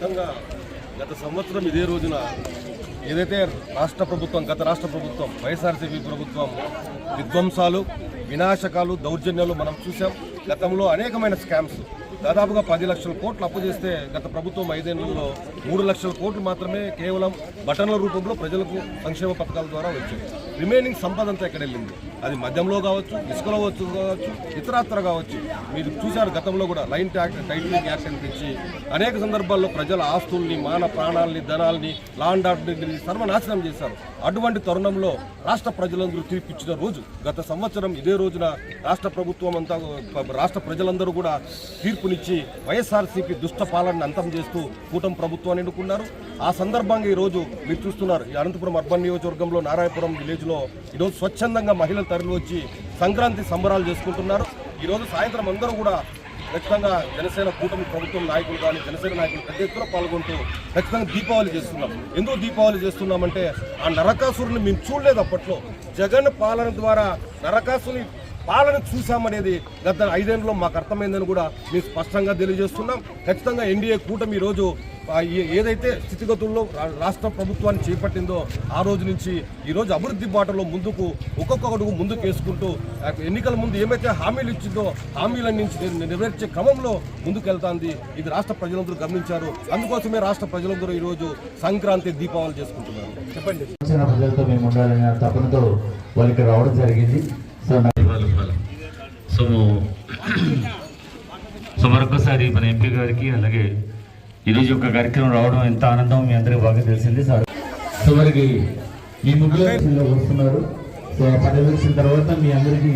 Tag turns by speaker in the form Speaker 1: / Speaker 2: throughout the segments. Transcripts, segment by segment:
Speaker 1: ముఖ్యంగా గత సంవత్సరం ఇదే రోజున ఏదైతే గత రాష్ట్ర ప్రభుత్వం వైఎస్ఆర్సీపీ ప్రభుత్వం విధ్వంసాలు, వినాశకాలు, దౌర్జన్యాలు మనం చూసాం. గతంలో అనేకమైన స్కామ్స్, దాదాపుగా 10 లక్షల కోట్లు అప్పు చేస్తే గత ప్రభుత్వం 5 ఏళ్లలో 3 లక్షల కోట్లు మాత్రమే కేవలం బటన్ల రూపంలో ప్రజలకు సంక్షేమ పథకాల ద్వారా వచ్చాయి. రిమైనింగ్ సంపద అంతా ఎక్కడ వెళ్ళింది? అది మద్యంలో కావచ్చు, ఇసుకలో కావచ్చు, ఇతరత్ర కావచ్చు. మీరు చూశారు గతంలో కూడా లైన్ టైటిలింగ్ యాక్ట్ అని తెచ్చి అనేక సందర్భాల్లో ప్రజల ఆస్తుల్ని, మాన ప్రాణాలని, ధనాల్ని, లాండ్ ఆర్డర్ని సర్వనాశనం చేశారు. అటువంటి తరుణంలో రాష్ట్ర ప్రజలందరూ తీర్పిచ్చిన రోజు గత సంవత్సరం ఇదే రోజున రాష్ట్ర ప్రజలందరూ కూడా తీర్పునిచ్చి వైఎస్ఆర్సీపీ దుష్ట పాలనను అంతం చేస్తూ కూటమి ప్రభుత్వాన్ని ఎన్నుకున్నారు. ఆ సందర్భంగా ఈరోజు మీరు చూస్తున్నారు, ఈ అనంతపురం అర్బన్ నియోజకవర్గంలో నారాయణపురం విలేజ్లో ఈరోజు స్వచ్ఛందంగా మహిళలు తరలి వచ్చి సంక్రాంతి సంబరాలు చేసుకుంటున్నారు. ఈరోజు సాయంత్రం అందరూ కూడా ఖచ్చితంగా జనసేన కూటమి ప్రభుత్వం నాయకులు కానీ జనసేన నాయకులు పెద్ద ఎత్తున పాల్గొంటూ ఖచ్చితంగా దీపావళి చేస్తున్నాం. ఎందుకు దీపావళి చేస్తున్నామంటే ఆ నరకాసురుని మేము చూడలేదు. అప్పట్లో జగన్ పాలన ద్వారా నరకాసుని పాలన చూసామనేది గత 5 ఏళ్లలో మాకు అర్థమైందని కూడా మేము స్పష్టంగా తెలియజేస్తున్నాం. ఖచ్చితంగా ఎన్డీఏ కూటమి ఈరోజు ఏదైతే స్థితిగతుల్లో రాష్ట్ర ప్రభుత్వాన్ని చేపట్టిందో ఆ రోజు నుంచి ఈరోజు అభివృద్ధి బాటలో ముందుకు ఒక్కొక్క అడుగు ముందుకు వేసుకుంటూ ఎన్నికల ముందు ఏమైతే హామీలు ఇచ్చిందో హామీలన్నీ నెరవేర్చే క్రమంలో ముందుకు వెళ్తాంది. ఇది రాష్ట్ర ప్రజలందరూ గమనించారు. అందుకోసమే రాష్ట్ర ప్రజలందరూ ఈరోజు సంక్రాంతి దీపావళి చేసుకుంటున్నారు. చెప్పండి.
Speaker 2: ప్రజలతో మేము ఉండాలనే తపనతో వాళ్ళకి రావడం జరిగింది. సో మరొకసారి మన ఎంపీ గారికి అలాగే ఈరోజు ఒక కార్యక్రమం రావడం ఎంత ఆనందం మీ అందరికీ బాగా తెలిసింది. సో మరికి ఈ ముగ్గులో వస్తున్నారు. సో పర్యవేక్షణ తర్వాత మీ అందరికీ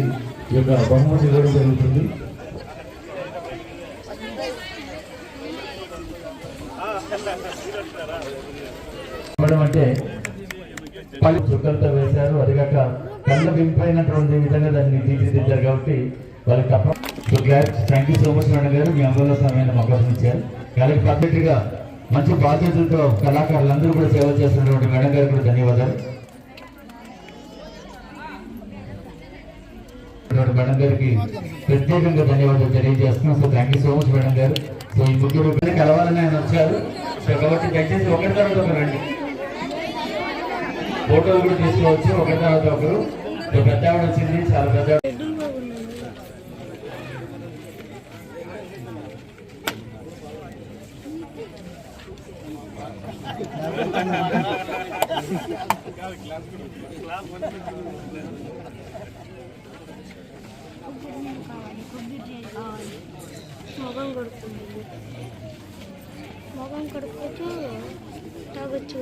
Speaker 2: ఈ యొక్క బహుమతి ఇవ్వడం జరుగుతుంది. అంటే పలు చుక్కలతో వేశారు. అదిగాక కళ్ళ వింపైనటువంటి విధంగా దాన్ని తీర్చిదిద్దారు కాబట్టి వాళ్ళకి తప్ప. Thank you so much madam గారు, మీ అమలు సమయాన్ని అవకాశం ఇచ్చారు. కాబట్టి పర్ఫెక్ట్ గా మంచి బాధ్యతలతో కళాకారులందరూ కూడా సేవ చేస్తున్నటువంటి మేడం గారికి కూడా ధన్యవాదాలు. మేడం గారికి ప్రత్యేకంగా ధన్యవాదాలు తెలియజేస్తున్నాం. So thank you so much madam గారు. సో ఈ ముగ్గురు కలవాలని ఆయన వచ్చారు. సో కాబట్టి దయచేసి ఒకరి తర్వాత ఒకరు రండి, ఫోటోలు కూడా తీసుకోవచ్చు ఒకరి తర్వాత ఒకరు. పెద్ద ఆవిడ వచ్చింది, చాలా పెద్ద.
Speaker 3: మొగం కడుక్కోవచ్చు తాగొచ్చు.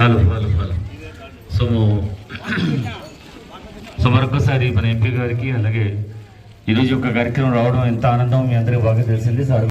Speaker 2: హలో సో మరొకసారి మన ఎంపీ గారికి అలాగే ఈరోజు ఒక కార్యక్రమం రావడం ఎంత ఆనందం మీ అందరికీ బాగా తెలిసింది.